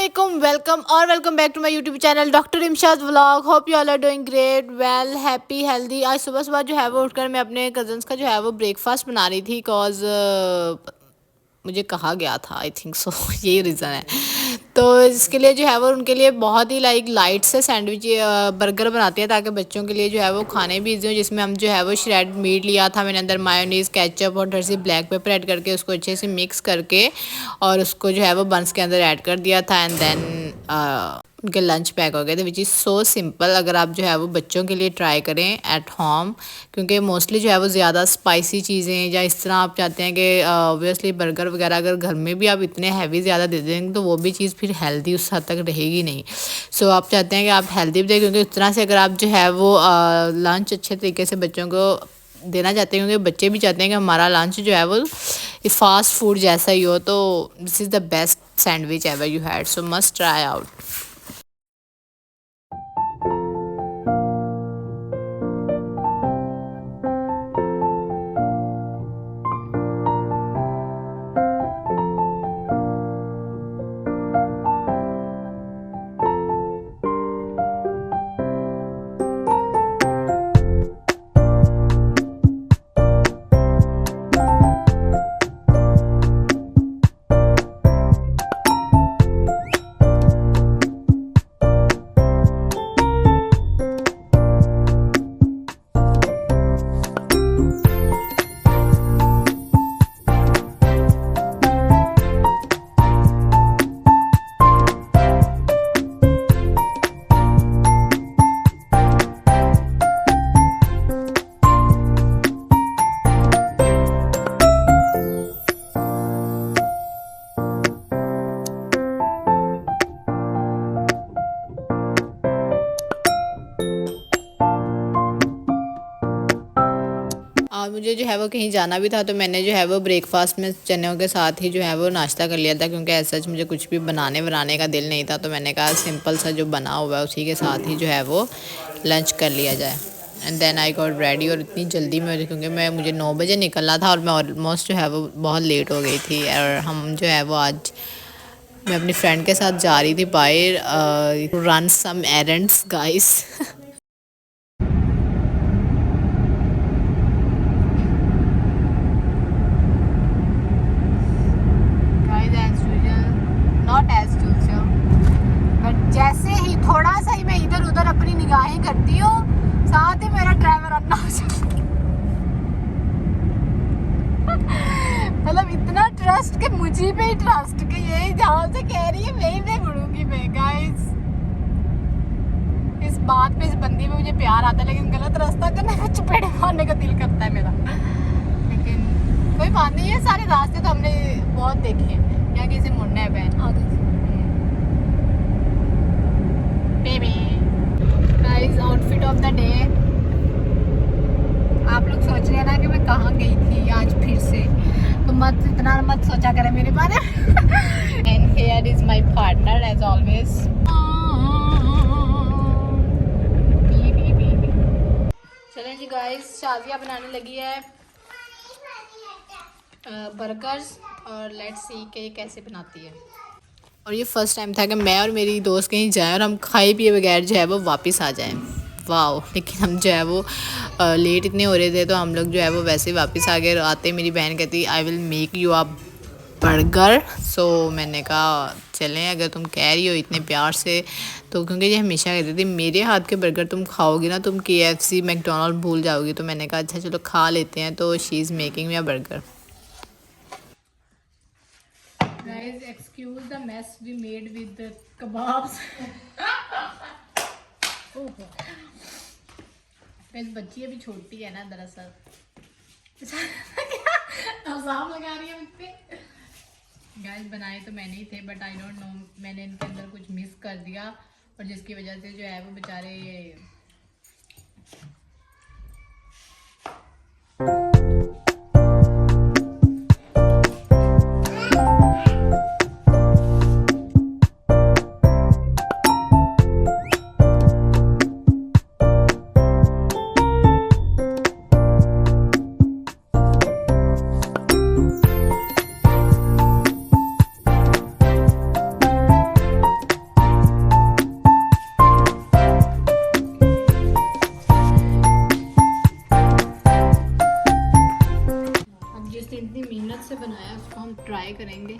Assalamualaikum, welcome back to my YouTube channel Dr. Imshad Vlog. Hope you all are doing great, well, happy, healthy. आज सुबह सुबह जो है वो उठकर मैं अपने कज़न्स का जो है वो ब्रेकफास्ट बना रही थी बिकॉज मुझे कहा गया था, आई थिंक सो यही रीज़न है। तो इसके लिए जो है वो उनके लिए बहुत ही लाइट से सैंडविच बर्गर बनाते हैं ताकि बच्चों के लिए जो है वो खाने भी ईजी हो। जिसमें हम जो है वो श्रेड मीट लिया था, मैंने अंदर मायोनीज़, केचप और थोड़ी सी ब्लैक पेपर ऐड करके उसको अच्छे से मिक्स करके और उसको जो है वो बंस के अंदर ऐड कर दिया था। एंड देन उनके लंच पैक हो गए थे, विच इज़ सो सिंपल। अगर आप जो है वो बच्चों के लिए ट्राई करें एट होम, क्योंकि मोस्टली जो है वो ज़्यादा स्पाइसी चीज़ें या इस तरह आप चाहते हैं कि ऑब्वियसली बर्गर वगैरह अगर घर में भी आप इतने हैवी ज़्यादा दे देंगे तो वो भी चीज़ फिर हेल्दी उस हद तक रहेगी नहीं। सो आप चाहते हैं कि आप हेल्दी भी दें, क्योंकि उस तरह से अगर आप जो है वो लंच अच्छे तरीके से बच्चों को देना चाहते हैं, क्योंकि बच्चे भी चाहते हैं कि हमारा लंच जो है वो फास्ट फूड जैसा ही हो। तो this is the best sandwich ever you had, so must try out. और मुझे जो है वो कहीं जाना भी था तो मैंने जो है वो ब्रेकफास्ट में चनों के साथ ही जो है वो नाश्ता कर लिया था, क्योंकि ऐसा सच मुझे कुछ भी बनाने का दिल नहीं था। तो मैंने कहा सिंपल सा जो बना हुआ है उसी के साथ ही जो है वो लंच कर लिया जाए। And then I got ready, और इतनी जल्दी में क्योंकि मुझे 9 बजे निकलना था और मैं ऑलमोस्ट जो है वो बहुत लेट हो गई थी। और हम जो है वो आज मैं अपनी फ्रेंड के साथ जा रही थी बाहर रन सम एरेंड्स गाइस। जैसे ही थोड़ा सा ही मैं इधर उधर अपनी निगाहें करती हूँ, साथ ही मेरा ड्राइवर अन्ना हो जाता है। मतलब इतना ट्रस्ट के मुझे पे ही ट्रस्ट के यही जहाँ से कह रही है वहीं पे मुड़ूंगी मैं। गाइस इस बात पे, इस बंदी में मुझे प्यार आता है, लेकिन गलत रास्ता करने में चपेड़े मारने का दिल करता है मेरा। लेकिन कोई बात नहीं है, सारे रास्ते तो हमने बहुत देखे हैं। यहाँ किसी मुड़ना है बहन आगे guys. Outfit of the day, आप लोग सोच रहे हैं ना कि मैं कहाँ गई थी आज फिर से, तो इतना मत सोचा करें मेरे बारे में। And here is my partner as always. चलें जी गाइस, शाजिया बनाने लगी है बर्गर्स और लेट्स सी कि ये कैसे बनाती है। और ये फर्स्ट टाइम था कि मैं और मेरी दोस्त कहीं जाएं और हम खाए पिए बगैर जो है वो वापस आ जाएं। वाह, लेकिन हम जो है वो लेट इतने हो रहे थे तो हम लोग जो है वो वैसे ही वापस आ गए। आते मेरी बहन कहती I will make you a burger. So मैंने कहा चलें, अगर तुम कह रही हो इतने प्यार से तो, क्योंकि ये हमेशा कहती थी मेरे हाथ के बर्गर तुम खाओगी ना तुम KFC मैकडोनल्ड भूल जाओगी। तो मैंने कहा अच्छा चलो खा लेते हैं। तो she is making me a burger. Guys, excuse the mess we made with the kebabs. Guys, बच्ची अभी छोटी है ना दरअसल। इल्जाम लगा रही है मुझ पे। Guys, बनाए तो मैंने ही थे, बट आई डोंट नो मैंने इनके अंदर कुछ मिस कर दिया और जिसकी वजह से जो है वो बेचारे ट्राई करेंगे,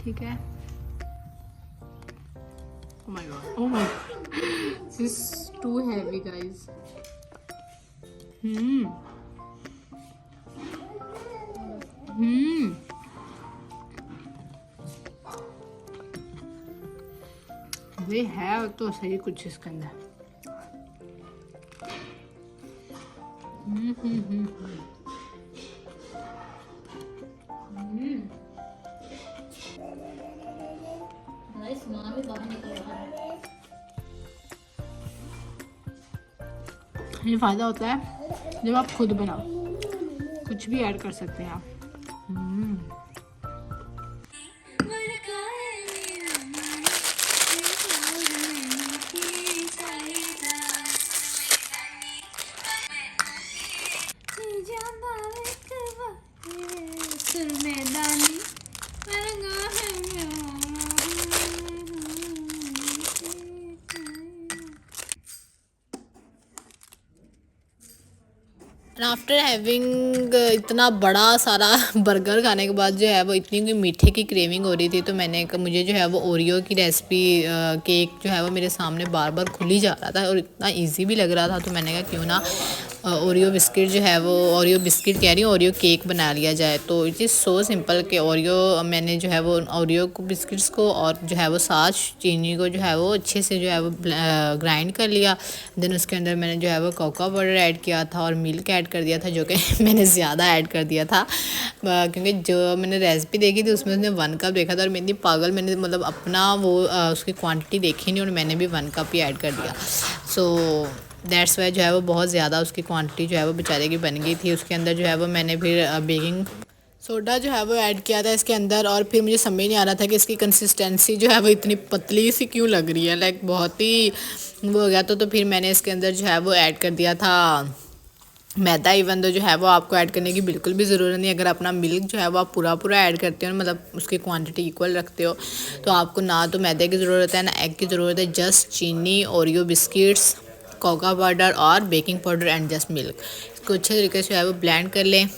ठीक है। Oh my god, oh my god, this is too heavy guys. ये है तो सही कुछ इसके अंदर। ये फायदा होता है जब आप खुद बनाओ, कुछ भी ऐड कर सकते हैं आप। आफ्टर हैविंग इतना बड़ा सारा बर्गर खाने के बाद जो है वो इतनी मीठे की क्रेविंग हो रही थी, तो मुझे जो है वो ओरियो की रेसिपी केक जो है वो मेरे सामने बार बार खुल ही जा रहा था और इतना इजी भी लग रहा था। तो मैंने कहा क्यों ना ओरियो बिस्किट जो है वो, ओरियो बिस्किट कह रही हूँ, ओरियो केक बना लिया जाए। तो इट इज़ सो सिंपल कि ओरियो मैंने जो है वो ओरियो को बिस्किट्स को और जो है वो साथ चीनी को जो है वो अच्छे से जो है वो ग्राइंड कर लिया। देन उसके अंदर मैंने जो है वो कोको पाउडर ऐड किया था और मिल्क ऐड कर दिया था, जो कि मैंने ज़्यादा ऐड कर दिया था क्योंकि जो मैंने रेसिपी देखी थी उसमें उसने 1 कप देखा था और मैं इतनी पागल, मैंने मतलब अपना वो उसकी क्वांटिटी देखी नहीं और मैंने भी 1 कप ही ऐड कर दिया। सो दैट्स वाई जो है वो बहुत ज़्यादा उसकी क्वांटिटी जो है वो बेचारे की बन गई थी। उसके अंदर जो है वो मैंने फिर बेकिंग सोडा जो है वो ऐड किया था इसके अंदर, और फिर मुझे समझ नहीं आ रहा था कि इसकी कंसिस्टेंसी जो है वो इतनी पतली सी क्यों लग रही है, लाइक बहुत ही वो हो गया। तो फिर मैंने इसके अंदर जो है वो ऐड कर दिया था मैदा। इवन तो जो है वो आपको ऐड करने की बिल्कुल भी ज़रूरत नहीं। अगर अपना मिल्क जो है वो आप पूरा ऐड करते हो, मतलब उसकी क्वांटिटी इक्वल रखते हो, तो आपको ना तो मैदे की ज़रूरत है ना एग की ज़रूरत है। जस्ट चीनी, ओरियो बिस्किट्स, कोको पाउडर और baking powder and just milk, इसको अच्छे तरीके से जो है वो ब्लेंड कर लें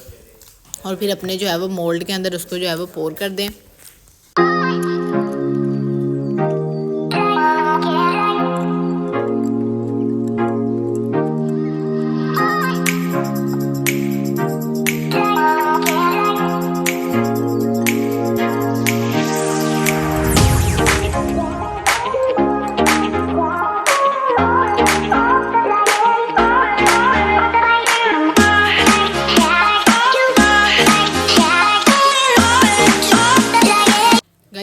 और फिर अपने जो है वो मोल्ड के अंदर उसको जो है वो पोर कर दें।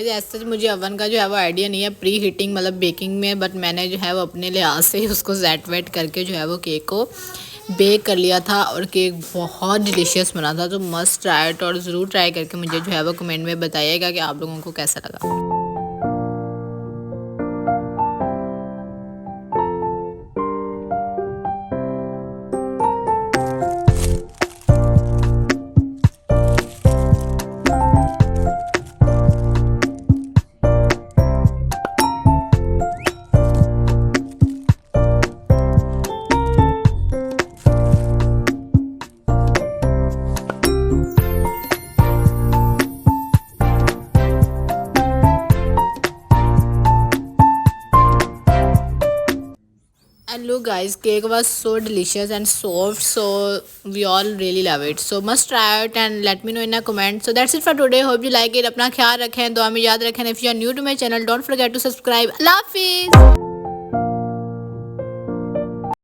ऐसा मुझे अवन का जो है वो आइडिया नहीं है प्री हीटिंग मतलब बेकिंग में, बट मैंने जो है वो अपने लिहाज से ही उसको सेट वेट करके जो है वो केक को बेक कर लिया था और केक बहुत डिलीशियस बना था। तो मस्ट ट्राई इट और ज़रूर ट्राई करके मुझे जो है वो कमेंट में बताइएगा कि आप लोगों को कैसा लगा। And look guys, cake was so delicious and soft, so we all really love it. So must try it and let me know in a comment. So that's it for today. Hope you like it. अपना ख्याल रखें, दुआ में याद रखें. If you are new to my channel, don't forget to subscribe. Allah Hafiz.